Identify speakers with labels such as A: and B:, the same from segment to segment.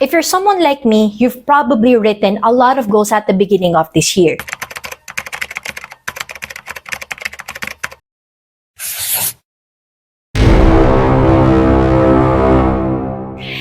A: If you're someone like me, you've probably written a lot of goals at the beginning of this year.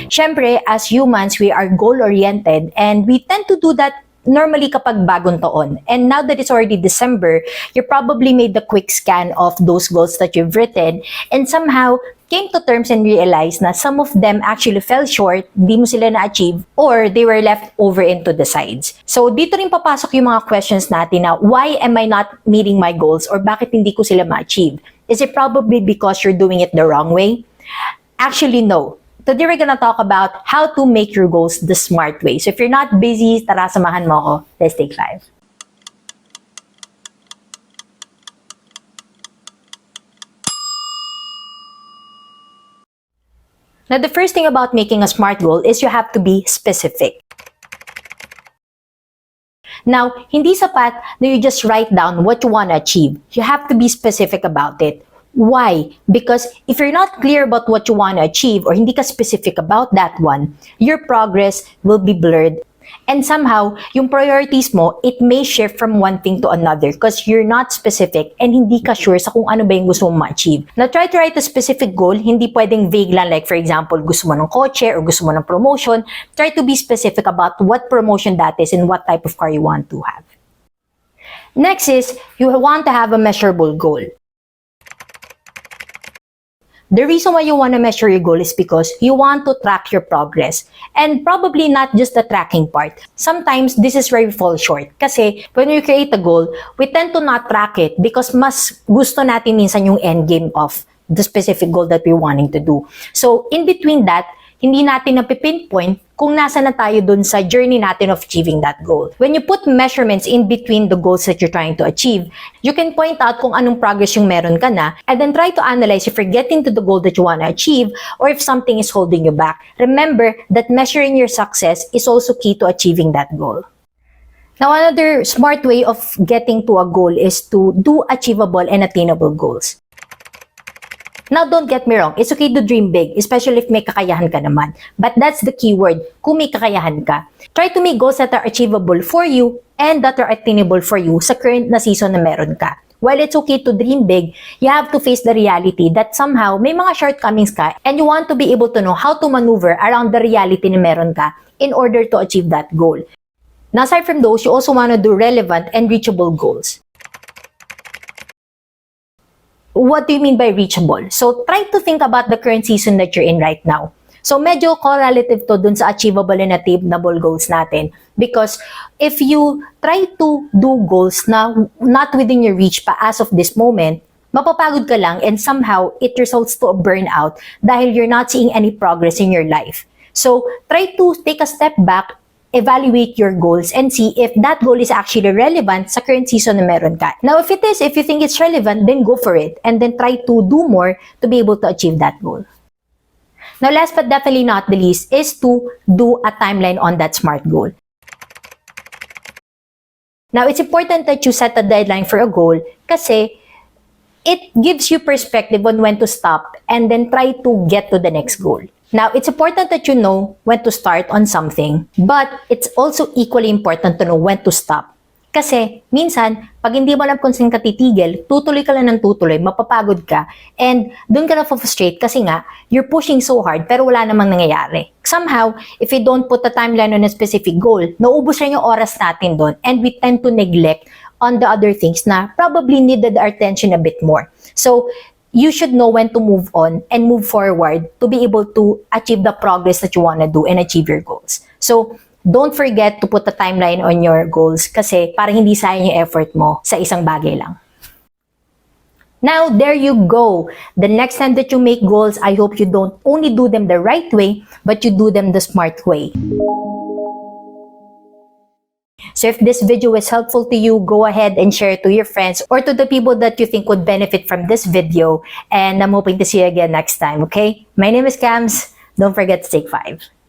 A: Siyempre, as humans, we are goal-oriented and we tend to do that normally kapag bagong taon. And now that it's already December, you probably made the quick scan of those goals that you've written and somehow came to terms and realized na some of them actually fell short, hindi mo sila na-achieve, or they were left over into the sides. So dito rin papasok yung mga questions natin na why am I not meeting my goals or bakit hindi ko sila ma-achieve? Is it probably because you're doing it the wrong way? Actually, no. Today, we're gonna talk about how to make your goals the smart way. So if you're not busy, tara, samahan mo ako. Let's take 5. Now, the first thing about making a smart goal is you have to be specific. Now, hindi sapat na you just write down what you want to achieve. You have to be specific about it. Why? Because if you're not clear about what you want to achieve or hindi ka specific about that one, your progress will be blurred. And somehow, yung priorities mo, it may shift from one thing to another because you're not specific and hindi ka sure sa kung ano ba yung gusto mong ma-achieve. Now, try to write a specific goal. Hindi pwedeng vague lang, like for example, gusto mo ng kotse or gusto mo ng promotion. Try to be specific about what promotion that is and what type of car you want to have. Next is, you want to have a measurable goal. The reason why you want to measure your goal is because you want to track your progress. And probably not just the tracking part. Sometimes, this is where we fall short. Kasi, when we create a goal, we tend to not track it because mas gusto natin minsan yung end game of the specific goal that we're wanting to do. So, in between that, hindi natin napipinpoint kung nasa na tayo dun sa journey natin of achieving that goal. When you put measurements in between the goals that you're trying to achieve, you can point out kung anong progress yung meron ka na and then try to analyze if you're getting to the goal that you want to achieve or if something is holding you back. Remember that measuring your success is also key to achieving that goal. Now, another smart way of getting to a goal is to do achievable and attainable goals. Now, don't get me wrong, it's okay to dream big, especially if may kakayahan ka naman. But that's the key word, kung may kakayahan ka. Try to make goals that are achievable for you and that are attainable for you sa current na season na meron ka. While it's okay to dream big, you have to face the reality that somehow may mga shortcomings ka and you want to be able to know how to maneuver around the reality na meron ka in order to achieve that goal. Now, aside from those, you also want to do relevant and reachable goals. What do you mean by reachable? So, try to think about the current season that you're in right now. So, medyo correlative to dun sa achievable and attainable goals natin. Because if you try to do goals na not within your reach pa as of this moment, mapapagod ka lang and somehow it results to a burnout dahil you're not seeing any progress in your life. So, try to take a step back, evaluate your goals and see if that goal is actually relevant sa current season na meron ka. Now, if it is, if you think it's relevant, then go for it and then try to do more to be able to achieve that goal. Now, last but definitely not the least is to do a timeline on that SMART goal. Now, it's important that you set a deadline for a goal kasi it gives you perspective on when to stop and then try to get to the next goal. Now, it's important that you know when to start on something, but it's also equally important to know when to stop. Kasi, minsan, pag hindi mo alam kung saan ka titigil, tutuloy ka lang ng tutuloy, mapapagod ka, and dun ka na frustrate kasi nga, you're pushing so hard pero wala namang nangyayari. Somehow, if you don't put a timeline on a specific goal, nauubos rin yung oras natin dun, and we tend to neglect on the other things na probably needed our attention a bit more. So, you should know when to move on and move forward to be able to achieve the progress that you want to do and achieve your goals. So, don't forget to put a timeline on your goals kasi para hindi sayang yung effort mo sa isang bagay lang. Now, there you go. The next time that you make goals, I hope you don't only do them the right way, but you do them the smart way. So if this video is helpful to you, go ahead and share it to your friends or to the people that you think would benefit from this video. And I'm hoping to see you again next time, okay? My name is Cams. Don't forget to take 5.